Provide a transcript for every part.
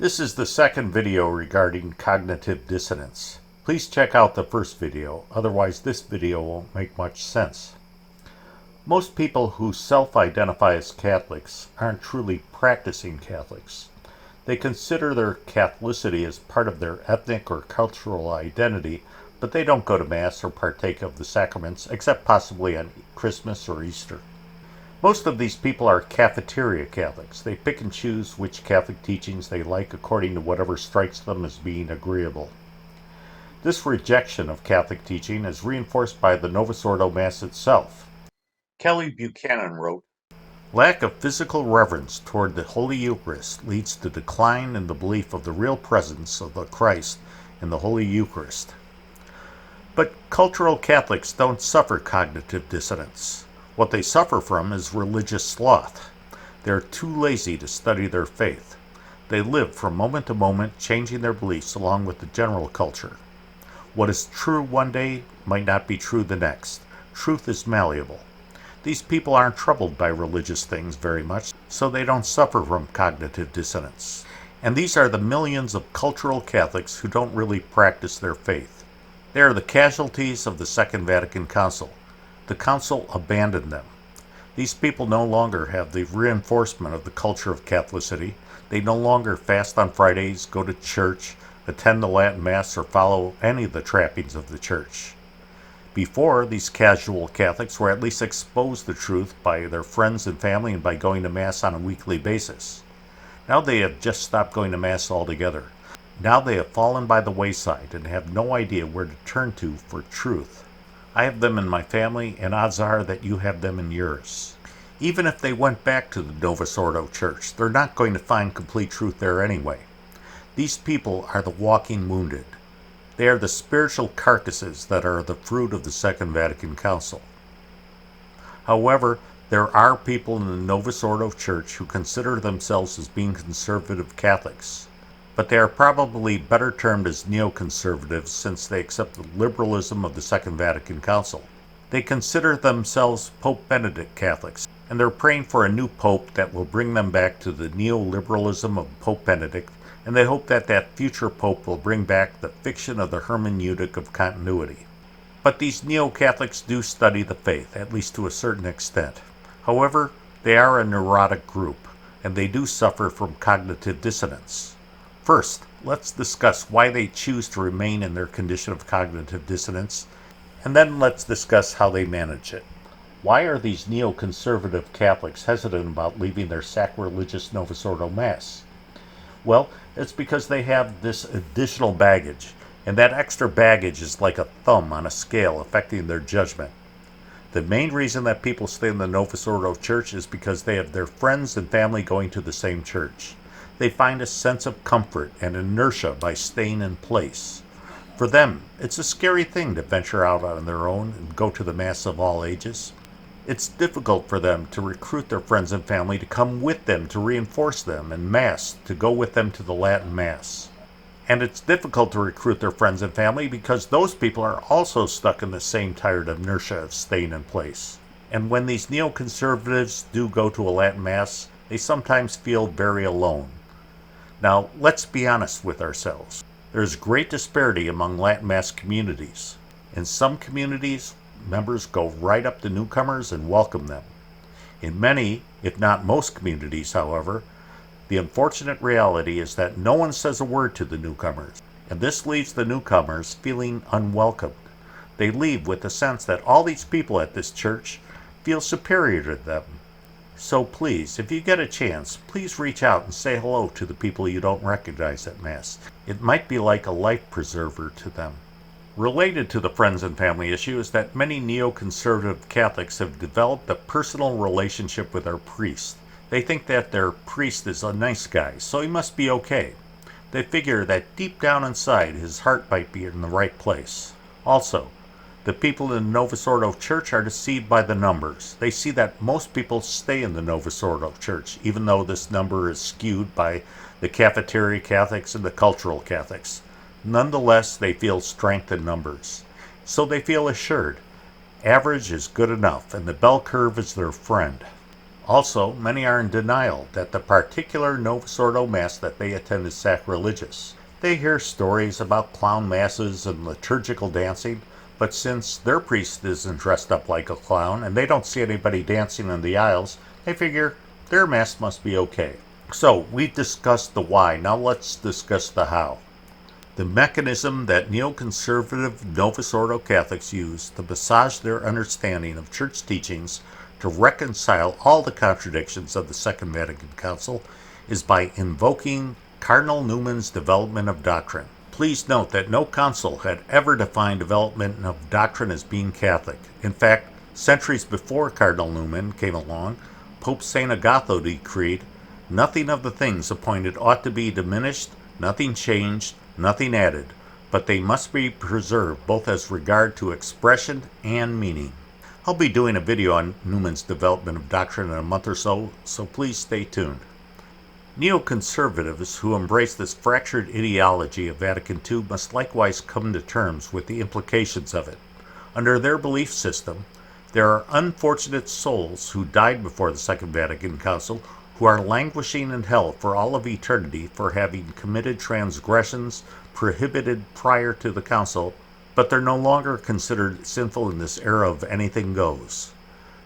This is the second video regarding cognitive dissonance. Please check out the first video, otherwise this video won't make much sense. Most people who self-identify as Catholics aren't truly practicing Catholics. They consider their Catholicity as part of their ethnic or cultural identity, but they don't go to Mass or partake of the sacraments, except possibly on Christmas or Easter. Most of these people are cafeteria Catholics. They pick and choose which Catholic teachings they like according to whatever strikes them as being agreeable. This rejection of Catholic teaching is reinforced by the Novus Ordo Mass itself. Kelly Buchanan wrote, "Lack of physical reverence toward the Holy Eucharist leads to decline in the belief of the real presence of the Christ in the Holy Eucharist." But cultural Catholics don't suffer cognitive dissonance. What they suffer from is religious sloth. They're too lazy to study their faith. They live from moment to moment, changing their beliefs along with the general culture. What is true one day might not be true the next. Truth is malleable. These people aren't troubled by religious things very much, so they don't suffer from cognitive dissonance. And these are the millions of cultural Catholics who don't really practice their faith. They are the casualties of the Second Vatican Council. The Council abandoned them. These people no longer have the reinforcement of the culture of Catholicity. They no longer fast on Fridays, go to church, attend the Latin Mass, or follow any of the trappings of the church. Before, these casual Catholics were at least exposed to truth by their friends and family and by going to Mass on a weekly basis. Now they have just stopped going to Mass altogether. Now they have fallen by the wayside and have no idea where to turn to for truth. I have them in my family, and odds are that you have them in yours. Even if they went back to the Novus Ordo Church, they're not going to find complete truth there anyway. These people are the walking wounded. They are the spiritual carcasses that are the fruit of the Second Vatican Council. However, there are people in the Novus Ordo Church who consider themselves as being conservative Catholics. But they are probably better termed as neoconservatives since they accept the liberalism of the Second Vatican Council. They consider themselves Pope Benedict Catholics, and they're praying for a new pope that will bring them back to the neoliberalism of Pope Benedict, and they hope that that future pope will bring back the fiction of the hermeneutic of continuity. But these neo-Catholics do study the faith, at least to a certain extent. However, they are a neurotic group, and they do suffer from cognitive dissonance. First, let's discuss why they choose to remain in their condition of cognitive dissonance, and then let's discuss how they manage it. Why are these neoconservative Catholics hesitant about leaving their sacrilegious Novus Ordo Mass? Well, it's because they have this additional baggage, and that extra baggage is like a thumb on a scale affecting their judgment. The main reason that people stay in the Novus Ordo Church is because they have their friends and family going to the same church. They find a sense of comfort and inertia by staying in place. For them, it's a scary thing to venture out on their own and go to the Mass of all ages. It's difficult for them to recruit their friends and family to come with them to reinforce them, and Mass to go with them to the Latin Mass. And it's difficult to recruit their friends and family because those people are also stuck in the same tired inertia of staying in place. And when these neoconservatives do go to a Latin Mass, they sometimes feel very alone. Now, let's be honest with ourselves. There's great disparity among Latin Mass communities. In some communities, members go right up to newcomers and welcome them. In many, if not most communities, however, the unfortunate reality is that no one says a word to the newcomers, and this leaves the newcomers feeling unwelcomed. They leave with the sense that all these people at this church feel superior to them. So please, if you get a chance, please reach out and say hello to the people you don't recognize at Mass. It might be like a life preserver to them. Related to the friends and family issue is that many neoconservative Catholics have developed a personal relationship with their priest. They think that their priest is a nice guy, so he must be okay. They figure that deep down inside his heart might be in the right place. Also, the people in the Novus Ordo Church are deceived by the numbers. They see that most people stay in the Novus Ordo Church, even though this number is skewed by the cafeteria Catholics and the cultural Catholics. Nonetheless, they feel strength in numbers. So they feel assured. Average is good enough, and the bell curve is their friend. Also, many are in denial that the particular Novus Ordo Mass that they attend is sacrilegious. They hear stories about clown masses and liturgical dancing, but since their priest isn't dressed up like a clown and they don't see anybody dancing in the aisles, they figure their Mass must be okay. So, we've discussed the why, now let's discuss the how. The mechanism that neoconservative Novus Ordo Catholics use to massage their understanding of church teachings to reconcile all the contradictions of the Second Vatican Council is by invoking Cardinal Newman's development of doctrine. Please note that no council had ever defined development of doctrine as being Catholic. In fact, centuries before Cardinal Newman came along, Pope St. Agatho decreed, "Nothing of the things appointed ought to be diminished, nothing changed, nothing added, but they must be preserved both as regard to expression and meaning." I'll be doing a video on Newman's development of doctrine in a month or so please stay tuned. Neoconservatives who embrace this fractured ideology of Vatican II must likewise come to terms with the implications of it. Under their belief system, there are unfortunate souls who died before the Second Vatican Council who are languishing in hell for all of eternity for having committed transgressions prohibited prior to the Council, but they're no longer considered sinful in this era of anything goes.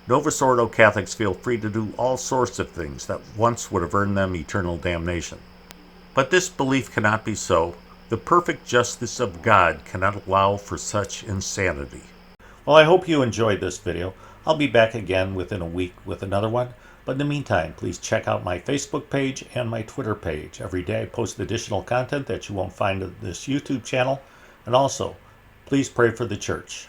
Novus Ordo Catholics feel free to do all sorts of things that once would have earned them eternal damnation. But this belief cannot be so. The perfect justice of God cannot allow for such insanity. Well, I hope you enjoyed this video. I'll be back again within a week with another one. But in the meantime, please check out my Facebook page and my Twitter page. Every day I post additional content that you won't find on this YouTube channel. And also, please pray for the church.